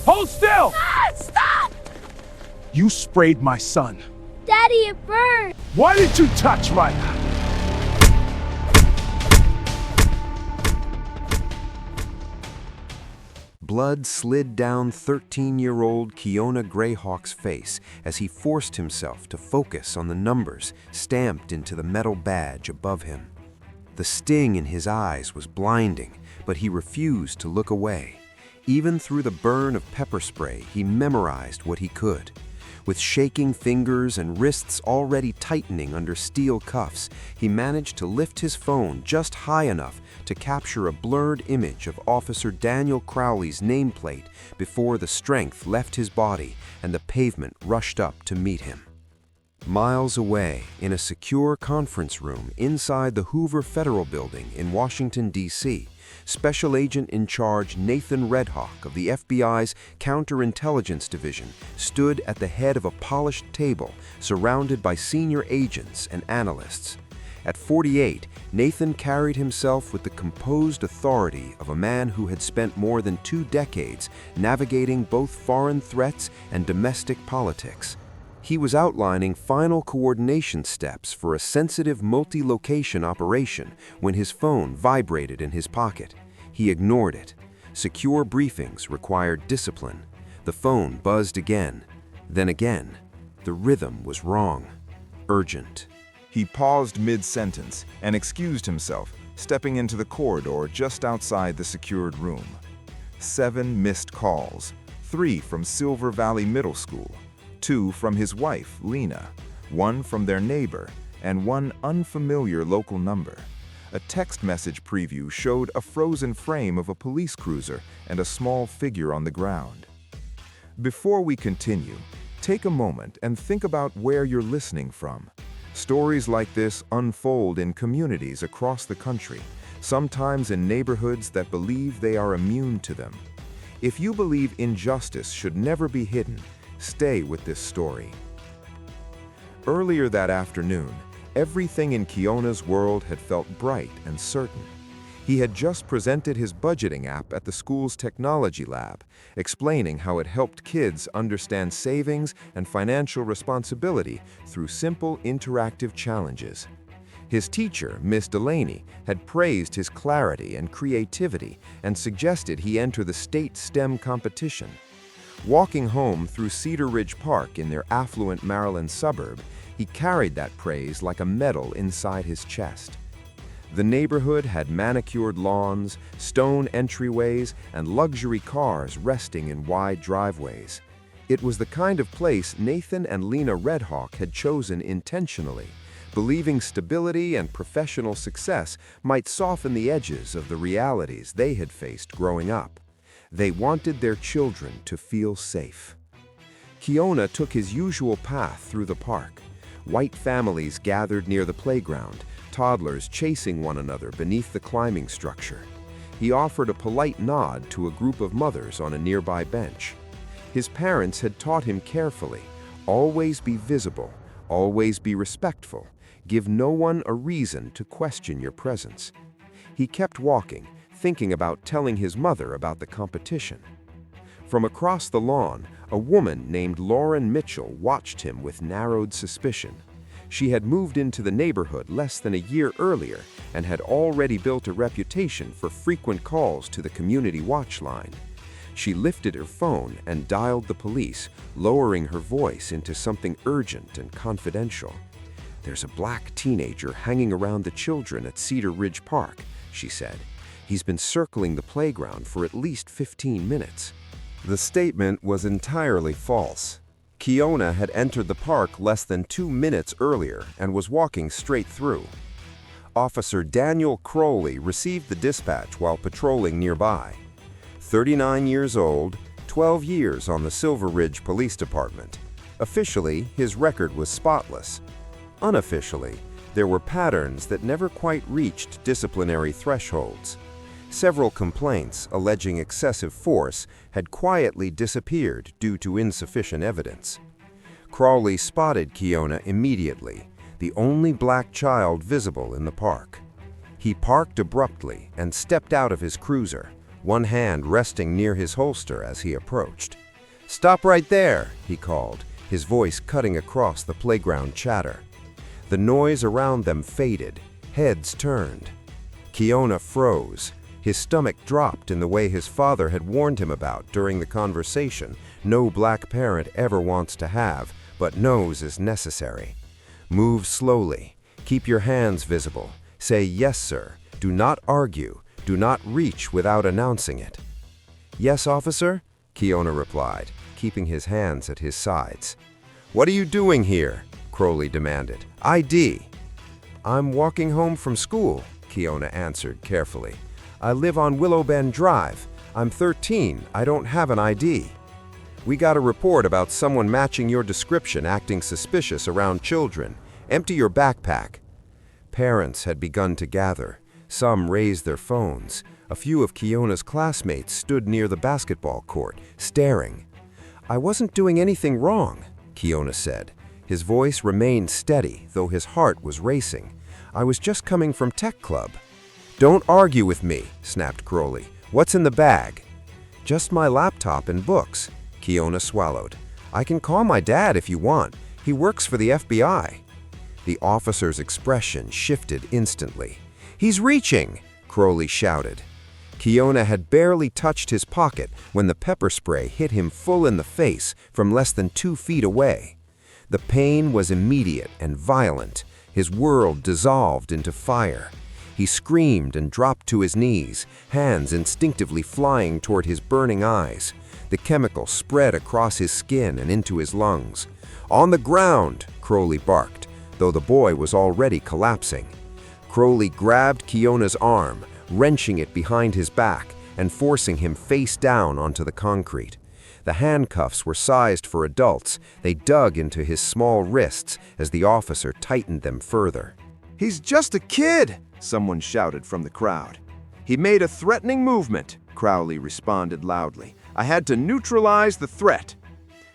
Hold still! Ah, stop! You sprayed my son. Daddy, it burned. Why did you touch my... Blood slid down 13-year-old Kiona Greyhawk's face as he forced himself to focus on the numbers stamped into the metal badge above him. The sting in his eyes was blinding, but he refused to look away. Even through the burn of pepper spray, he memorized what he could. With shaking fingers and wrists already tightening under steel cuffs, he managed to lift his phone just high enough to capture a blurred image of Officer Daniel Crowley's nameplate before the strength left his body and the pavement rushed up to meet him. Miles away, in a secure conference room inside the Hoover Federal Building in Washington, D.C., Special Agent in Charge Nathan Redhawk of the FBI's Counterintelligence Division stood at the head of a polished table surrounded by senior agents and analysts. At 48, Nathan carried himself with the composed authority of a man who had spent more than 2 decades navigating both foreign threats and domestic politics. He was outlining final coordination steps for a sensitive multi-location operation when his phone vibrated in his pocket. He ignored it. Secure briefings required discipline. The phone buzzed again, then again. The rhythm was wrong. Urgent. He paused mid-sentence and excused himself, stepping into the corridor just outside the secured room. 7 missed calls, 3 from Silver Valley Middle School, 2 from his wife, Lena, 1 from their neighbor, and 1 unfamiliar local number. A text message preview showed a frozen frame of a police cruiser and a small figure on the ground. Before we continue, take a moment and think about where you're listening from. Stories like this unfold in communities across the country, sometimes in neighborhoods that believe they are immune to them. If you believe injustice should never be hidden, stay with this story. Earlier that afternoon, everything in Kiona's world had felt bright and certain. He had just presented his budgeting app at the school's technology lab, explaining how it helped kids understand savings and financial responsibility through simple interactive challenges. His teacher, Miss Delaney, had praised his clarity and creativity and suggested he enter the state STEM competition. Walking home through Cedar Ridge Park in their affluent Maryland suburb, he carried that praise like a medal inside his chest. The neighborhood had manicured lawns, stone entryways, and luxury cars resting in wide driveways. It was the kind of place Nathan and Lena Redhawk had chosen intentionally, believing stability and professional success might soften the edges of the realities they had faced growing up. They wanted their children to feel safe. Kiona took his usual path through the park. White families gathered near the playground, toddlers chasing one another beneath the climbing structure. He offered a polite nod to a group of mothers on a nearby bench. His parents had taught him carefully, always be visible, always be respectful, give no one a reason to question your presence. He kept walking, thinking about telling his mother about the competition. From across the lawn, a woman named Lauren Mitchell watched him with narrowed suspicion. She had moved into the neighborhood less than a year earlier and had already built a reputation for frequent calls to the community watch line. She lifted her phone and dialed the police, lowering her voice into something urgent and confidential. "There's a black teenager hanging around the children at Cedar Ridge Park," she said. "He's been circling the playground for at least 15 minutes." The statement was entirely false. Kiona had entered the park less than 2 minutes earlier and was walking straight through. Officer Daniel Crowley received the dispatch while patrolling nearby. 39 years old, 12 years on the Silver Ridge Police Department. Officially, his record was spotless. Unofficially, there were patterns that never quite reached disciplinary thresholds. Several complaints alleging excessive force had quietly disappeared due to insufficient evidence. Crowley spotted Kiona immediately, the only black child visible in the park. He parked abruptly and stepped out of his cruiser, one hand resting near his holster as he approached. "Stop right there," he called, his voice cutting across the playground chatter. The noise around them faded, heads turned. Kiona froze. His stomach dropped in the way his father had warned him about during the conversation no black parent ever wants to have, but knows is necessary. Move slowly. Keep your hands visible. Say, "Yes, sir." Do not argue. Do not reach without announcing it. "Yes, officer," Kiona replied, keeping his hands at his sides. "What are you doing here?" Crowley demanded. "ID." "I'm walking home from school," Kiona answered carefully. "I live on Willow Bend Drive. I'm 13. I don't have an ID." "We got a report about someone matching your description acting suspicious around children. Empty your backpack." Parents had begun to gather. Some raised their phones. A few of Kiona's classmates stood near the basketball court, staring. "I wasn't doing anything wrong," Kiona said. His voice remained steady, though his heart was racing. "I was just coming from tech club." "Don't argue with me," snapped Crowley. "What's in the bag?" "Just my laptop and books," Kiona swallowed. "I can call my dad if you want. He works for the FBI." The officer's expression shifted instantly. "He's reaching!" Crowley shouted. Kiona had barely touched his pocket when the pepper spray hit him full in the face from less than 2 feet away. The pain was immediate and violent. His world dissolved into fire. He screamed and dropped to his knees, hands instinctively flying toward his burning eyes. The chemical spread across his skin and into his lungs. "On the ground!" Crowley barked, though the boy was already collapsing. Crowley grabbed Kiona's arm, wrenching it behind his back and forcing him face down onto the concrete. The handcuffs were sized for adults. They dug into his small wrists as the officer tightened them further. He's just a kid, someone shouted from the crowd. He made a threatening movement, Crowley responded loudly. I had to neutralize the threat.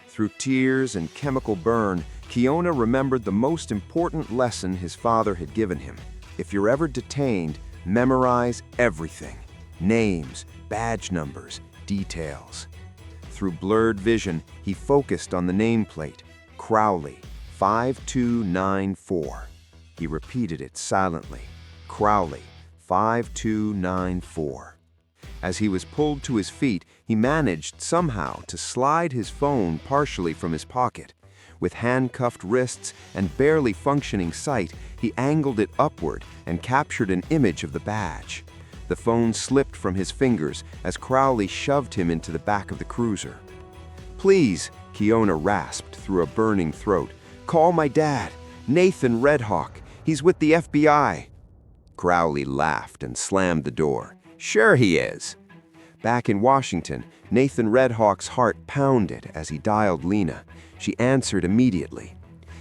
Through tears and chemical burn, Kiona remembered the most important lesson his father had given him. If you're ever detained, memorize everything. Names, badge numbers, details. Through blurred vision, he focused on the nameplate, Crowley, 5294. He repeated it silently, Crowley, 5294. As he was pulled to his feet, he managed somehow to slide his phone partially from his pocket. With handcuffed wrists and barely functioning sight, he angled it upward and captured an image of the badge. The phone slipped from his fingers as Crowley shoved him into the back of the cruiser. "Please," Kiona rasped through a burning throat, "call my dad, Nathan Redhawk. He's with the FBI." Crowley laughed and slammed the door. "Sure he is." Back in Washington, Nathan Redhawk's heart pounded as he dialed Lena. She answered immediately.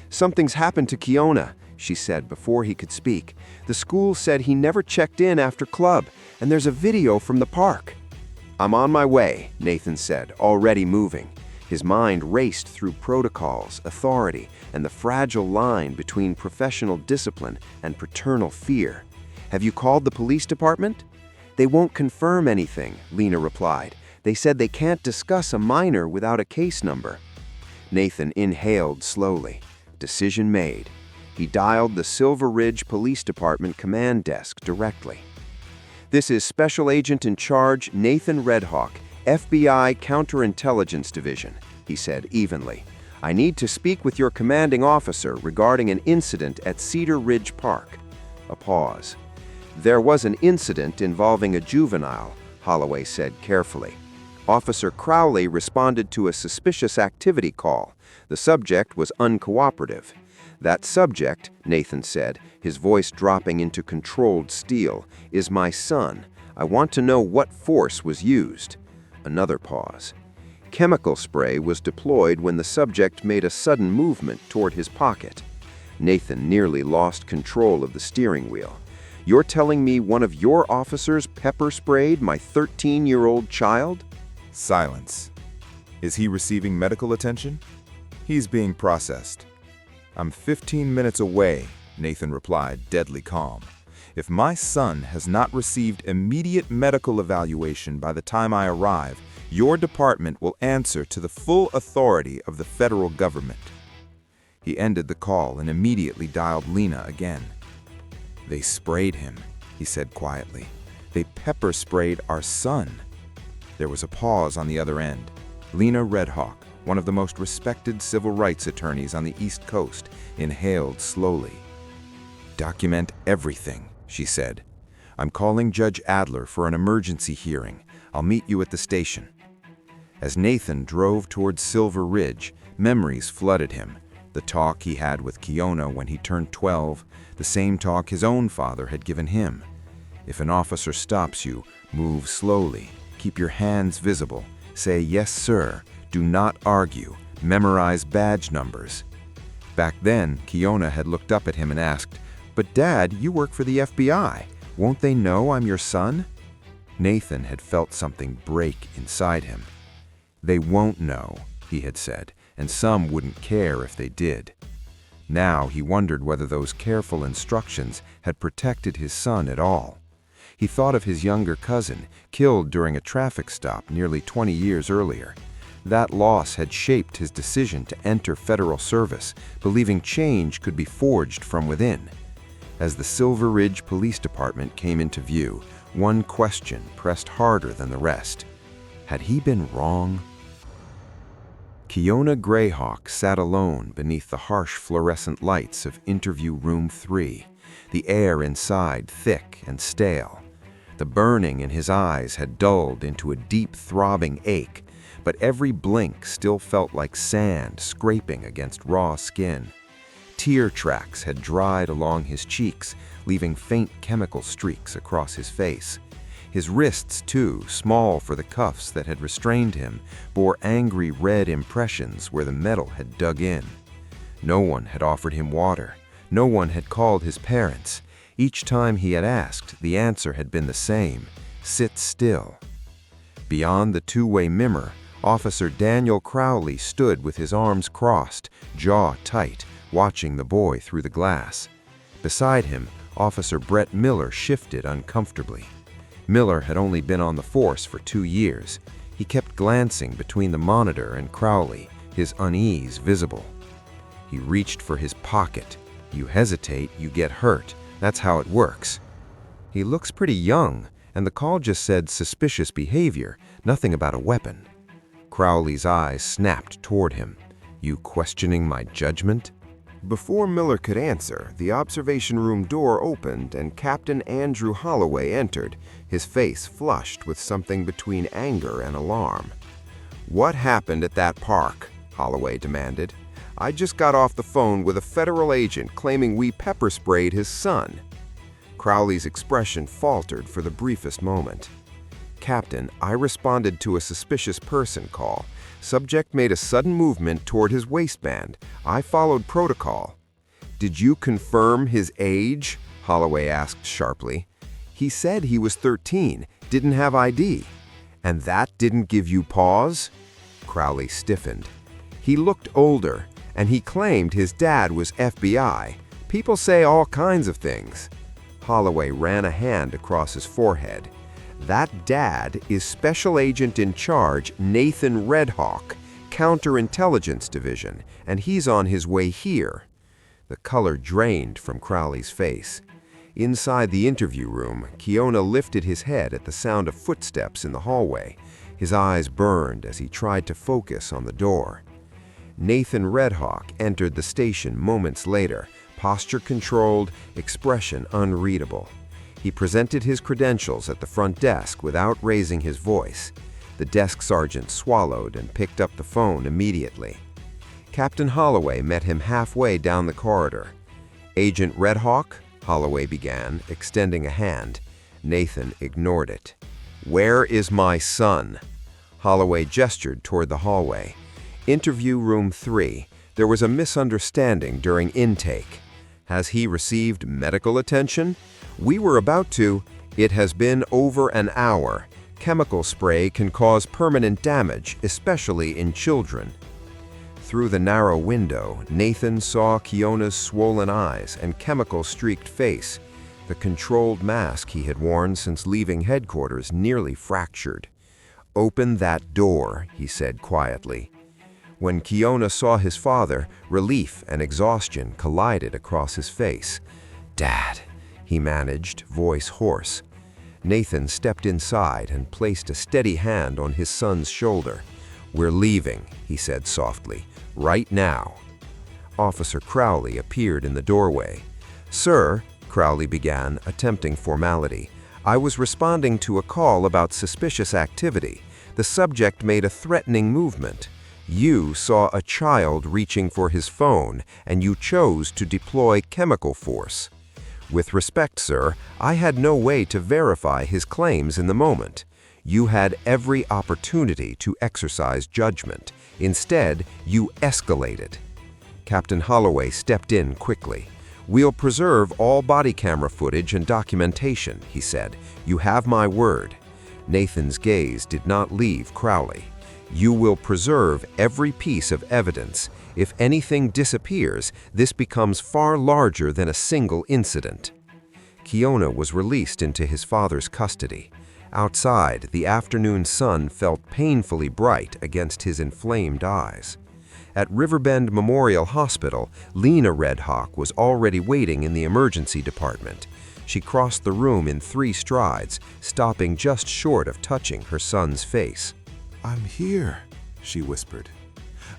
"Something's happened to Kiona," she said before he could speak. "The school said he never checked in after club, and there's a video from the park." "I'm on my way," Nathan said, already moving. His mind raced through protocols, authority, and the fragile line between professional discipline and paternal fear. "Have you called the police department?" "They won't confirm anything," Lena replied. "They said they can't discuss a minor without a case number." Nathan inhaled slowly. Decision made. He dialed the Silver Ridge Police Department command desk directly. "This is Special Agent in Charge Nathan Redhawk, FBI Counterintelligence Division," he said evenly. "I need to speak with your commanding officer regarding an incident at Cedar Ridge Park." A pause. "There was an incident involving a juvenile," Holloway said carefully. Officer Crowley responded to a suspicious activity call. The subject was uncooperative. "That subject," Nathan said, his voice dropping into controlled steel, "is my son. I want to know what force was used." Another pause. "Chemical spray was deployed when the subject made a sudden movement toward his pocket." Nathan nearly lost control of the steering wheel. "You're telling me one of your officers pepper sprayed my 13-year-old child?" Silence. Is he receiving medical attention? He's being processed. I'm 15 minutes away, Nathan replied, deadly calm. If my son has not received immediate medical evaluation by the time I arrive, your department will answer to the full authority of the federal government." He ended the call and immediately dialed Lena again. "They sprayed him," he said quietly. "They pepper sprayed our son." There was a pause on the other end. Lena Redhawk, one of the most respected civil rights attorneys on the East Coast, inhaled slowly. "Document everything," she said. "I'm calling Judge Adler for an emergency hearing. I'll meet you at the station." As Nathan drove towards Silver Ridge, memories flooded him. The talk he had with Kiona when he turned 12, the same talk his own father had given him. If an officer stops you, move slowly, keep your hands visible, say "yes, sir," do not argue, memorize badge numbers. Back then, Kiona had looked up at him and asked, "But Dad, you work for the FBI. Won't they know I'm your son?" Nathan had felt something break inside him. "They won't know," he had said, "and some wouldn't care if they did." Now he wondered whether those careful instructions had protected his son at all. He thought of his younger cousin, killed during a traffic stop nearly 20 years earlier. That loss had shaped his decision to enter federal service, believing change could be forged from within. As the Silver Ridge Police Department came into view, one question pressed harder than the rest. Had he been wrong? Kiona Greyhawk sat alone beneath the harsh fluorescent lights of Interview Room 3, the air inside thick and stale. The burning in his eyes had dulled into a deep throbbing ache, but every blink still felt like sand scraping against raw skin. Tear tracks had dried along his cheeks, leaving faint chemical streaks across his face. His wrists, too, small for the cuffs that had restrained him, bore angry red impressions where the metal had dug in. No one had offered him water. No one had called his parents. Each time he had asked, the answer had been the same: sit still. Beyond the two-way mirror, Officer Daniel Crowley stood with his arms crossed, jaw tight, watching the boy through the glass. Beside him, Officer Brett Miller shifted uncomfortably. Miller had only been on the force for 2 years. He kept glancing between the monitor and Crowley, his unease visible. He reached for his pocket. You hesitate, you get hurt. That's how it works. He looks pretty young, and the call just said suspicious behavior, nothing about a weapon. Crowley's eyes snapped toward him. You questioning my judgment? Before Miller could answer, the observation room door opened and Captain Andrew Holloway entered, his face flushed with something between anger and alarm. "What happened at that park?" Holloway demanded. "I just got off the phone with a federal agent claiming we pepper sprayed his son." Crowley's expression faltered for the briefest moment. "Captain, I responded to a suspicious person call. Subject made a sudden movement toward his waistband. I followed protocol." "Did you confirm his age?" Holloway asked sharply. "He said he was 13, didn't have ID." "And that didn't give you pause?" Crowley stiffened. "He looked older, and he claimed his dad was FBI. People say all kinds of things." Holloway ran a hand across his forehead. "That dad is Special Agent in Charge Nathan Redhawk, Counterintelligence Division, and he's on his way here." The color drained from Crowley's face. Inside the interview room, Kiona lifted his head at the sound of footsteps in the hallway. His eyes burned as he tried to focus on the door. Nathan Redhawk entered the station moments later, posture controlled, expression unreadable. He presented his credentials at the front desk without raising his voice. The desk sergeant swallowed and picked up the phone immediately. Captain Holloway met him halfway down the corridor. "Agent Redhawk?" Holloway began, extending a hand. Nathan ignored it. "Where is my son?" Holloway gestured toward the hallway. "Interview room 3. There was a misunderstanding during intake. Has he received medical attention? We were about to. It has been over an hour. Chemical spray can cause permanent damage, especially in children." Through the narrow window, Nathan saw Kiona's swollen eyes and chemical-streaked face. The controlled mask he had worn since leaving headquarters nearly fractured. "Open that door," he said quietly. When Kiona saw his father, relief and exhaustion collided across his face. "Dad," he managed, voice hoarse. Nathan stepped inside and placed a steady hand on his son's shoulder. "We're leaving," he said softly, "right now." Officer Crowley appeared in the doorway. "Sir," Crowley began, attempting formality, "I was responding to a call about suspicious activity. The subject made a threatening movement. You saw a child reaching for his phone, and you chose to deploy chemical force. With respect, sir, I had no way to verify his claims in the moment. You had every opportunity to exercise judgment. Instead, you escalated." Captain Holloway stepped in quickly. "We'll preserve all body camera footage and documentation," he said. "You have my word." Nathan's gaze did not leave Crowley. "You will preserve every piece of evidence. If anything disappears, this becomes far larger than a single incident." Kiona was released into his father's custody. Outside, the afternoon sun felt painfully bright against his inflamed eyes. At Riverbend Memorial Hospital, Lena Redhawk was already waiting in the emergency department. She crossed the room in 3 strides, stopping just short of touching her son's face. "I'm here," she whispered.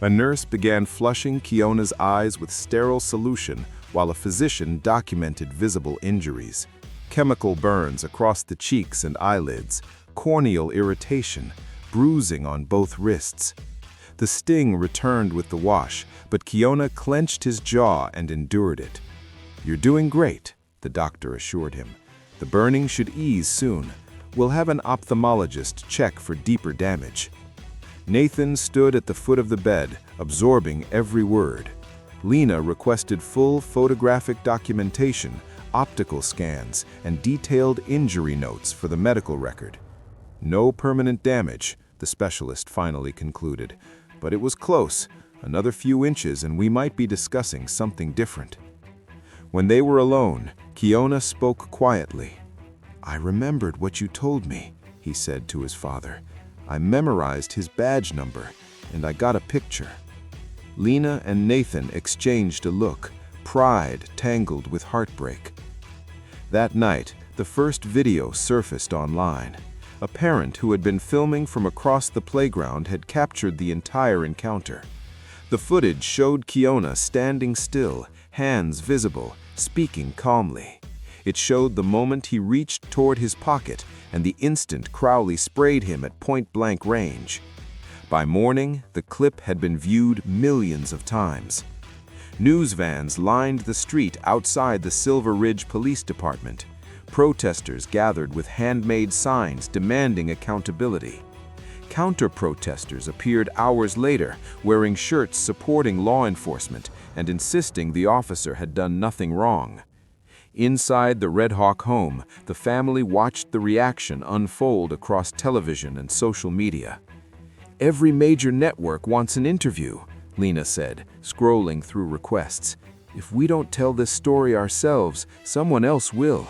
A nurse began flushing Kiona's eyes with sterile solution while a physician documented visible injuries. Chemical burns across the cheeks and eyelids, corneal irritation, bruising on both wrists. The sting returned with the wash, but Kiona clenched his jaw and endured it. "You're doing great," the doctor assured him. "The burning should ease soon. We'll have an ophthalmologist check for deeper damage." Nathan stood at the foot of the bed, absorbing every word. Lena requested full photographic documentation, optical scans, and detailed injury notes for the medical record. "No permanent damage," the specialist finally concluded. But it was close. Another few inches and we might be discussing something different. When they were alone, Kiona spoke quietly. "I remembered what you told me," he said to his father. "I memorized his badge number, and I got a picture." Lena and Nathan exchanged a look, pride tangled with heartbreak. That night, the first video surfaced online. A parent who had been filming from across the playground had captured the entire encounter. The footage showed Kiona standing still, hands visible, speaking calmly. It showed the moment he reached toward his pocket and the instant Crowley sprayed him at point-blank range. By morning, the clip had been viewed millions of times. News vans lined the street outside the Silver Ridge Police Department. Protesters gathered with handmade signs demanding accountability. Counter-protesters appeared hours later, wearing shirts supporting law enforcement and insisting the officer had done nothing wrong. Inside the Red Hawk home, the family watched the reaction unfold across television and social media. "Every major network wants an interview," Lena said, scrolling through requests. "If we don't tell this story ourselves, someone else will."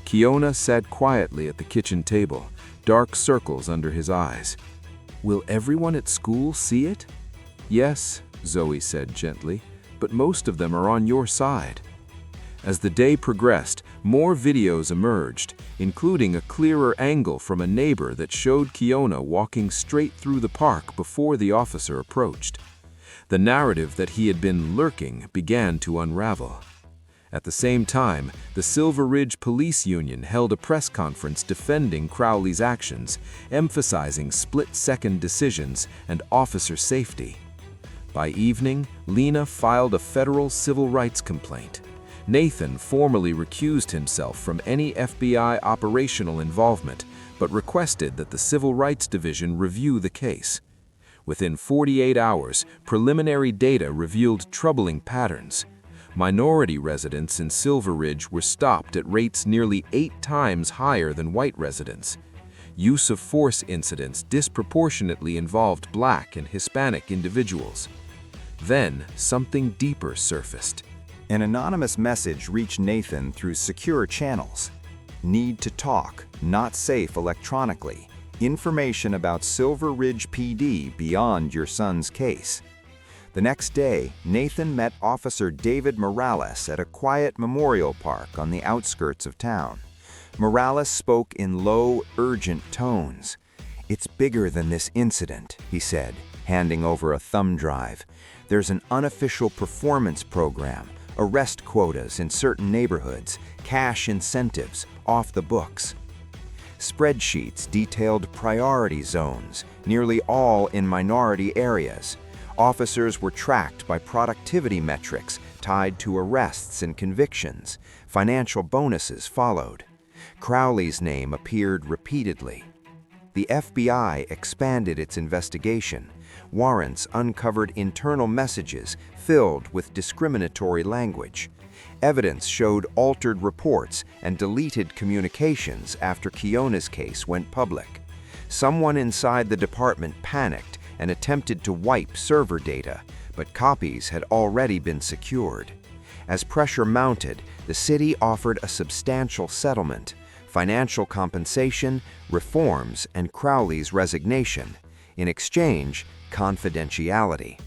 Kiona sat quietly at the kitchen table, dark circles under his eyes. "Will everyone at school see it?" "Yes," Zoe said gently, "but most of them are on your side." As the day progressed, more videos emerged, including a clearer angle from a neighbor that showed Kiona walking straight through the park before the officer approached. The narrative that he had been lurking began to unravel. At the same time, the Silver Ridge Police Union held a press conference defending Crowley's actions, emphasizing split-second decisions and officer safety. By evening, Lena filed a federal civil rights complaint. Nathan formally recused himself from any FBI operational involvement, but requested that the Civil Rights Division review the case. Within 48 hours, preliminary data revealed troubling patterns. Minority residents in Silver Ridge were stopped at rates nearly 8 times higher than white residents. Use of force incidents disproportionately involved Black and Hispanic individuals. Then, something deeper surfaced. An anonymous message reached Nathan through secure channels. Need to talk, not safe electronically. Information about Silver Ridge PD beyond your son's case. The next day, Nathan met Officer David Morales at a quiet memorial park on the outskirts of town. Morales spoke in low, urgent tones. "It's bigger than this incident," he said, handing over a thumb drive. "There's an unofficial performance program, arrest quotas in certain neighborhoods, cash incentives, off the books." Spreadsheets detailed priority zones, nearly all in minority areas. Officers were tracked by productivity metrics tied to arrests and convictions. Financial bonuses followed. Crowley's name appeared repeatedly. The FBI expanded its investigation. Warrants uncovered internal messages filled with discriminatory language. Evidence showed altered reports and deleted communications after Kiona's case went public. Someone inside the department panicked and attempted to wipe server data, but copies had already been secured. As pressure mounted, the city offered a substantial settlement: financial compensation, reforms, and Crowley's resignation. In exchange, confidentiality.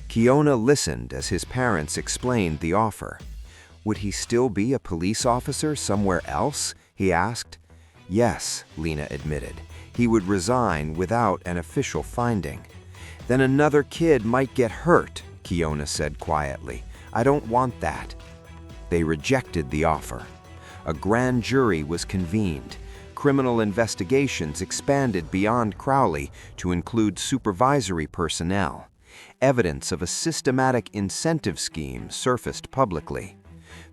Kiona listened as his parents explained the offer. Would he still be a police officer somewhere else? He asked. Yes, Lena admitted. He would resign without an official finding. Then another kid might get hurt, Kiona said quietly. I don't want that. They rejected the offer. A grand jury was convened. Criminal investigations expanded beyond Crowley to include supervisory personnel. Evidence of a systematic incentive scheme surfaced publicly.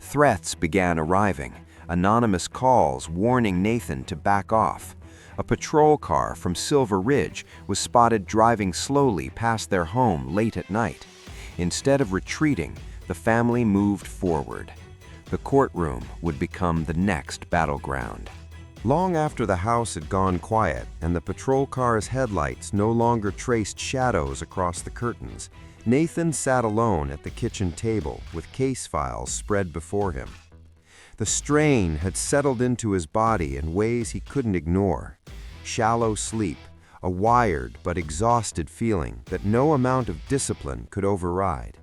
Threats began arriving, anonymous calls warning Nathan to back off. A patrol car from Silver Ridge was spotted driving slowly past their home late at night. Instead of retreating, the family moved forward. The courtroom would become the next battleground. Long after the house had gone quiet and the patrol car's headlights no longer traced shadows across the curtains, Nathan sat alone at the kitchen table with case files spread before him. The strain had settled into his body in ways he couldn't ignore. Shallow sleep, a wired but exhausted feeling that no amount of discipline could override.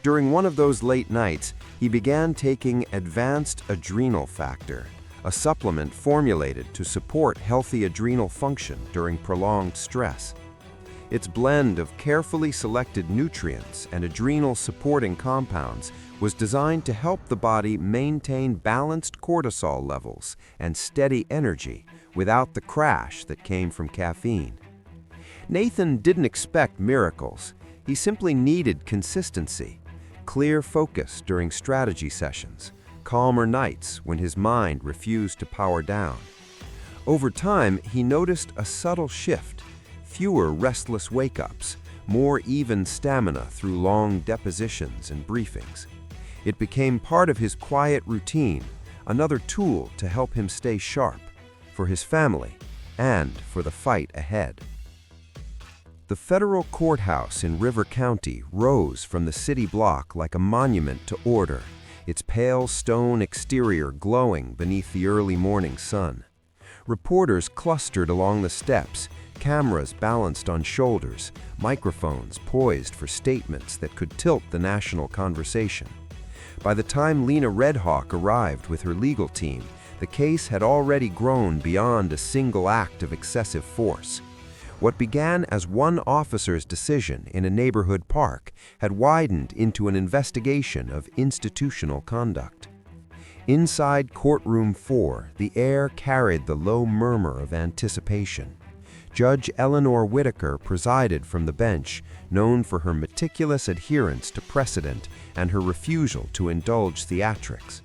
During one of those late nights, he began taking Advanced Adrenal Factor, a supplement formulated to support healthy adrenal function during prolonged stress. Its blend of carefully selected nutrients and adrenal-supporting compounds was designed to help the body maintain balanced cortisol levels and steady energy without the crash that came from caffeine. Nathan didn't expect miracles. He simply needed consistency, clear focus during strategy sessions, calmer nights when his mind refused to power down. Over time, he noticed a subtle shift: fewer restless wake-ups, more even stamina through long depositions and briefings. It became part of his quiet routine, another tool to help him stay sharp, for his family and for the fight ahead. The federal courthouse in River County rose from the city block like a monument to order, its pale stone exterior glowing beneath the early morning sun. Reporters clustered along the steps, cameras balanced on shoulders, microphones poised for statements that could tilt the national conversation. By the time Lena Redhawk arrived with her legal team, the case had already grown beyond a single act of excessive force. What began as one officer's decision in a neighborhood park had widened into an investigation of institutional conduct. Inside courtroom 4, the air carried the low murmur of anticipation. Judge Eleanor Whitaker presided from the bench, known for her meticulous adherence to precedent and her refusal to indulge theatrics.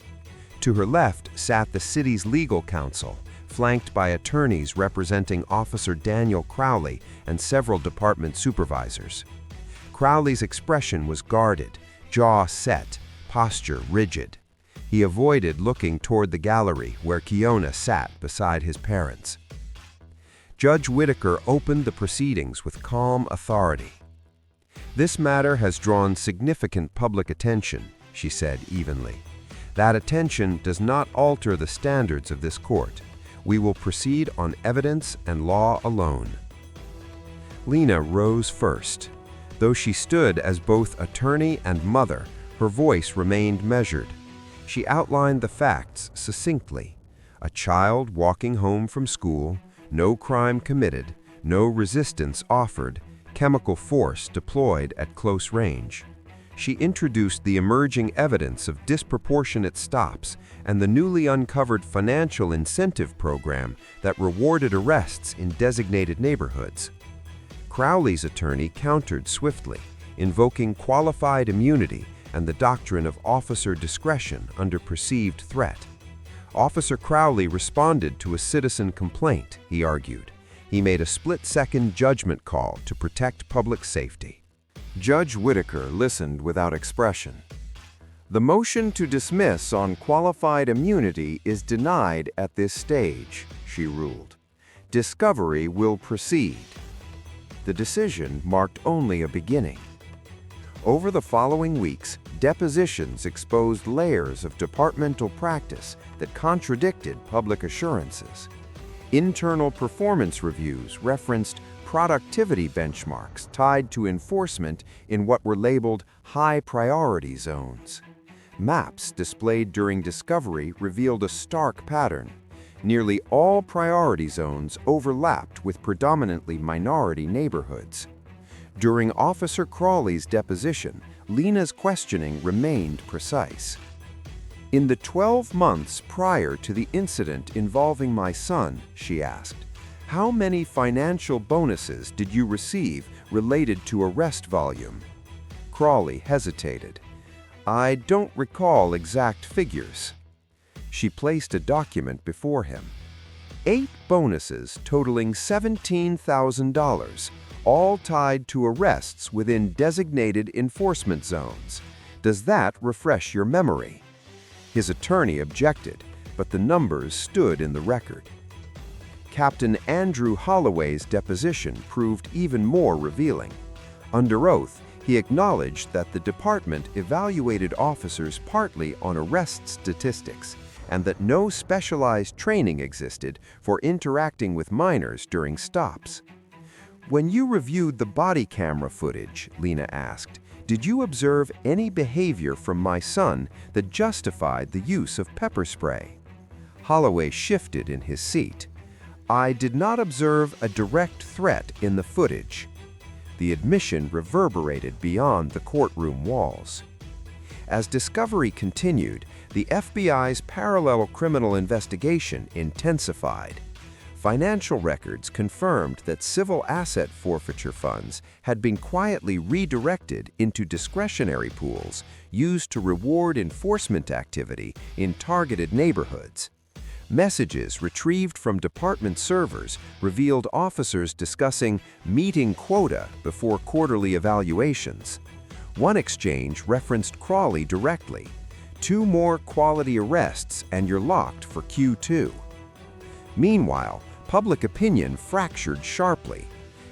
To her left sat the city's legal counsel, flanked by attorneys representing Officer Daniel Crowley and several department supervisors. Crowley's expression was guarded, jaw set, posture rigid. He avoided looking toward the gallery where Kiona sat beside his parents. Judge Whitaker opened the proceedings with calm authority. This matter has drawn significant public attention, she said evenly. "That attention does not alter the standards of this court. We will proceed on evidence and law alone." Lena rose first. Though she stood as both attorney and mother, her voice remained measured. She outlined the facts succinctly. A child walking home from school, no crime committed, no resistance offered, chemical force deployed at close range. She introduced the emerging evidence of disproportionate stops and the newly uncovered financial incentive program that rewarded arrests in designated neighborhoods. Crowley's attorney countered swiftly, invoking qualified immunity and the doctrine of officer discretion under perceived threat. Officer Crowley responded to a citizen complaint, he argued. He made a split-second judgment call to protect public safety. Judge Whitaker listened without expression. "The motion to dismiss on qualified immunity is denied at this stage," she ruled. "Discovery will proceed." The decision marked only a beginning. Over the following weeks, depositions exposed layers of departmental practice that contradicted public assurances. Internal performance reviews referenced productivity benchmarks tied to enforcement in what were labeled high-priority zones. Maps displayed during discovery revealed a stark pattern. Nearly all priority zones overlapped with predominantly minority neighborhoods. During Officer Crowley's deposition, Lena's questioning remained precise. "In the 12 months prior to the incident involving my son," she asked, "how many financial bonuses did you receive related to arrest volume?" Crowley hesitated. "I don't recall exact figures." She placed a document before him. 8 bonuses totaling $17,000, all tied to arrests within designated enforcement zones. Does that refresh your memory? His attorney objected, but the numbers stood in the record. Captain Andrew Holloway's deposition proved even more revealing. Under oath, he acknowledged that the department evaluated officers partly on arrest statistics, and that no specialized training existed for interacting with minors during stops. "When you reviewed the body camera footage," Lena asked, "did you observe any behavior from my son that justified the use of pepper spray?" Holloway shifted in his seat. "I did not observe a direct threat in the footage." The admission reverberated beyond the courtroom walls. As discovery continued, the FBI's parallel criminal investigation intensified. Financial records confirmed that civil asset forfeiture funds had been quietly redirected into discretionary pools used to reward enforcement activity in targeted neighborhoods. Messages retrieved from department servers revealed officers discussing meeting quota before quarterly evaluations. One exchange referenced Crowley directly. 2 more quality arrests and you're locked for Q2. Meanwhile, public opinion fractured sharply.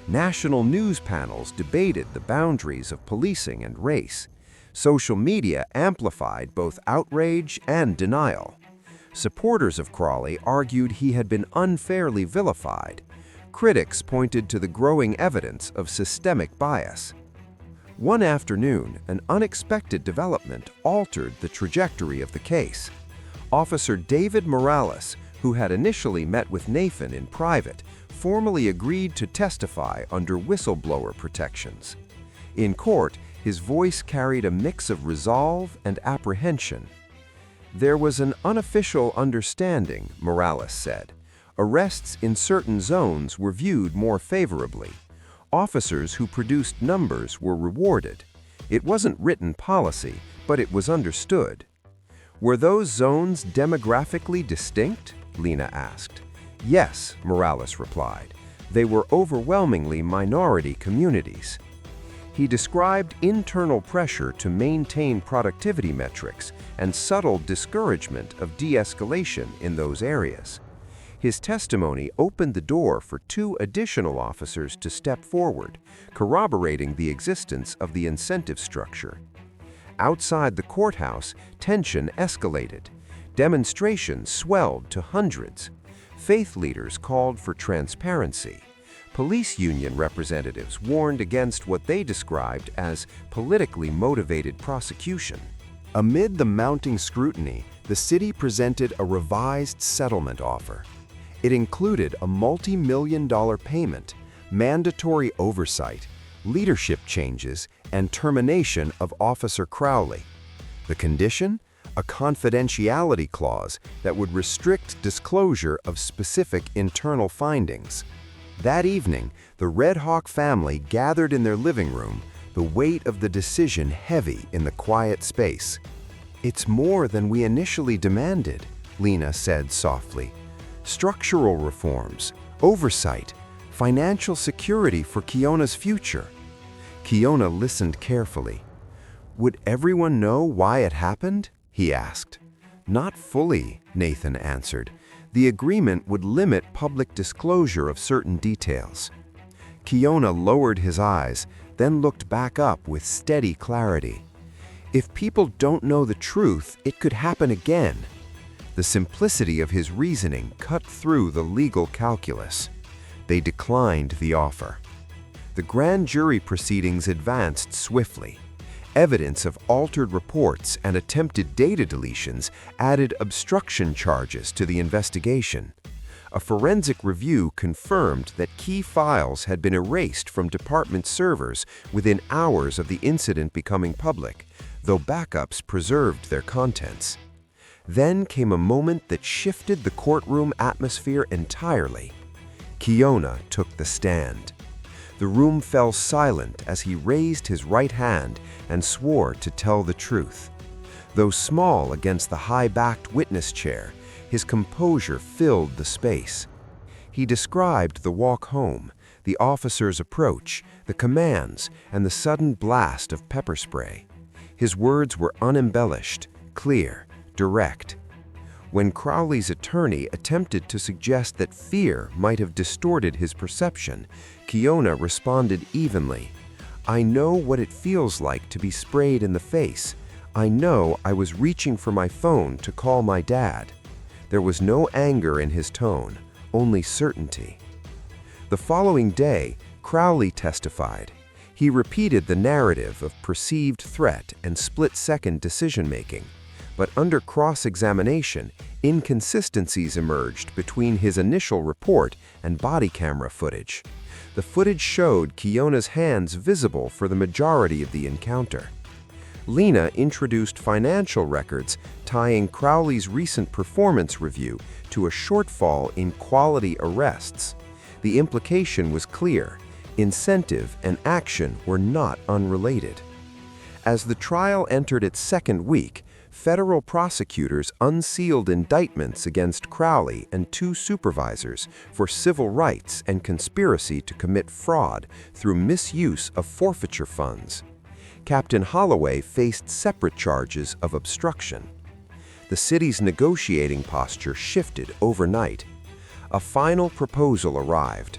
National news panels debated the boundaries of policing and race. Social media amplified both outrage and denial. Supporters of Crowley argued he had been unfairly vilified. Critics pointed to the growing evidence of systemic bias. One afternoon, an unexpected development altered the trajectory of the case. Officer David Morales, who had initially met with Nathan in private, formally agreed to testify under whistleblower protections. In court, his voice carried a mix of resolve and apprehension. "There was an unofficial understanding," Morales said. "Arrests in certain zones were viewed more favorably. Officers who produced numbers were rewarded. It wasn't written policy, but it was understood." "Were those zones demographically distinct?" Lena asked. "Yes," Morales replied. "They were overwhelmingly minority communities." He described internal pressure to maintain productivity metrics and subtle discouragement of de-escalation in those areas. His testimony opened the door for 2 additional officers to step forward, corroborating the existence of the incentive structure. outside the courthouse, tension escalated. Demonstrations swelled to hundreds. Faith leaders called for transparency. Police union representatives warned against what they described as politically motivated prosecution. Amid the mounting scrutiny, the city presented a revised settlement offer. It included a multi-million-dollar payment, mandatory oversight, leadership changes, and termination of Officer Crowley. The condition? A confidentiality clause that would restrict disclosure of specific internal findings. That evening, the Red Hawk family gathered in their living room, the weight of the decision heavy in the quiet space. "It's more than we initially demanded," Lena said softly. "Structural reforms, oversight, financial security for Kiona's future." Kiona listened carefully. "Would everyone know why it happened?" he asked. "Not fully," Nathan answered. "The agreement would limit public disclosure of certain details." Kiona lowered his eyes, then looked back up with steady clarity. "If people don't know the truth, it could happen again." The simplicity of his reasoning cut through the legal calculus. They declined the offer. The grand jury proceedings advanced swiftly. Evidence of altered reports and attempted data deletions added obstruction charges to the investigation. A forensic review confirmed that key files had been erased from department servers within hours of the incident becoming public, though backups preserved their contents. Then came a moment that shifted the courtroom atmosphere entirely. Kiona took the stand. The room fell silent as he raised his right hand and swore to tell the truth. Though small against the high-backed witness chair, his composure filled the space. He described the walk home, the officer's approach, the commands, and the sudden blast of pepper spray. His words were unembellished, clear, direct. When Crowley's attorney attempted to suggest that fear might have distorted his perception, Kiona responded evenly. "I know what it feels like to be sprayed in the face. I know I was reaching for my phone to call my dad." There was no anger in his tone, only certainty. The following day, Crowley testified. He repeated the narrative of perceived threat and split-second decision-making. But under cross-examination, inconsistencies emerged between his initial report and body camera footage. The footage showed Kiona's hands visible for the majority of the encounter. Lena introduced financial records tying Crowley's recent performance review to a shortfall in quality arrests. The implication was clear: incentive and action were not unrelated. As the trial entered its second week, federal prosecutors unsealed indictments against Crowley and two supervisors for civil rights and conspiracy to commit fraud through misuse of forfeiture funds. Captain Holloway faced separate charges of obstruction. The city's negotiating posture shifted overnight. A final proposal arrived: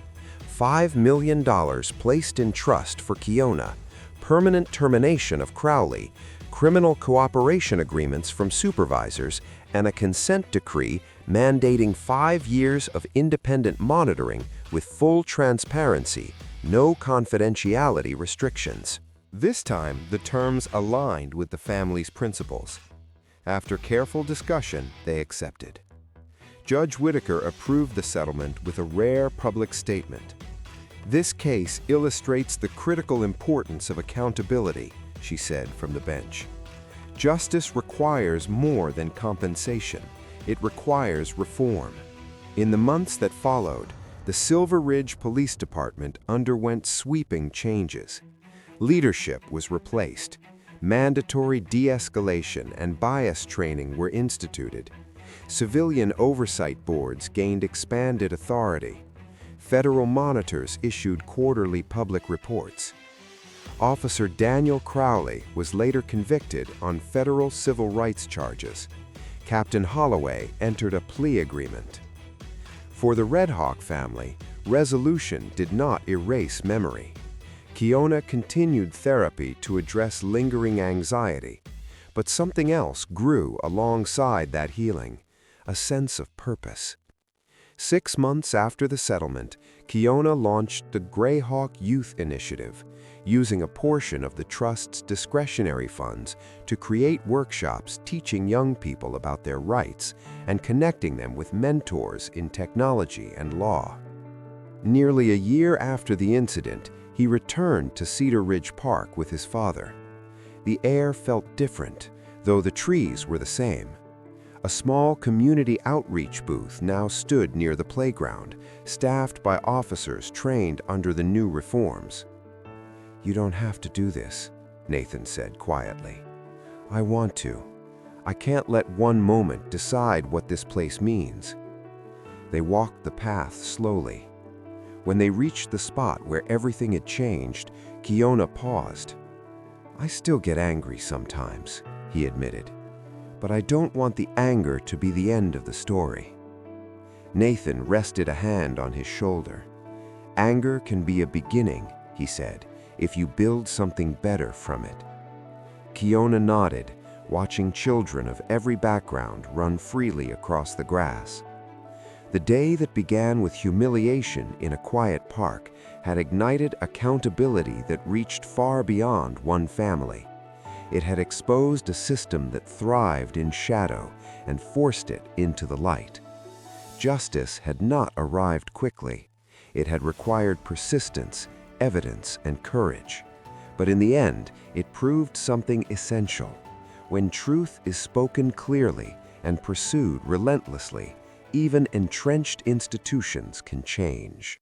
$5 million placed in trust for Kiona, permanent termination of Crowley, criminal cooperation agreements from supervisors, and a consent decree mandating 5 years of independent monitoring with full transparency, no confidentiality restrictions. This time, the terms aligned with the family's principles. After careful discussion, they accepted. Judge Whitaker approved the settlement with a rare public statement. "This case illustrates the critical importance of accountability," she said from the bench. "Justice requires more than compensation. It requires reform." In the months that followed, the Silver Ridge Police Department underwent sweeping changes. Leadership was replaced. Mandatory de-escalation and bias training were instituted. Civilian oversight boards gained expanded authority. Federal monitors issued quarterly public reports. Officer Daniel Crowley was later convicted on federal civil rights charges. Captain Holloway entered a plea agreement. For the Red Hawk family, resolution did not erase memory. Kiona continued therapy to address lingering anxiety. But something else grew alongside that healing, a sense of purpose. 6 months after the settlement, Kiona launched the Greyhawk Youth Initiative, using a portion of the Trust's discretionary funds to create workshops teaching young people about their rights and connecting them with mentors in technology and law. Nearly a year after the incident, he returned to Cedar Ridge Park with his father. The air felt different, though the trees were the same. A small community outreach booth now stood near the playground, staffed by officers trained under the new reforms. "You don't have to do this," Nathan said quietly. "I want to. I can't let one moment decide what this place means." They walked the path slowly. When they reached the spot where everything had changed, Kiona paused. "I still get angry sometimes," he admitted. "But I don't want the anger to be the end of the story." Nathan rested a hand on his shoulder. "Anger can be a beginning," he said, "if you build something better from it." Kiona nodded, watching children of every background run freely across the grass. The day that began with humiliation in a quiet park had ignited accountability that reached far beyond one family. It had exposed a system that thrived in shadow and forced it into the light. Justice had not arrived quickly. It had required persistence, evidence, and courage. But in the end, it proved something essential. When truth is spoken clearly and pursued relentlessly, even entrenched institutions can change.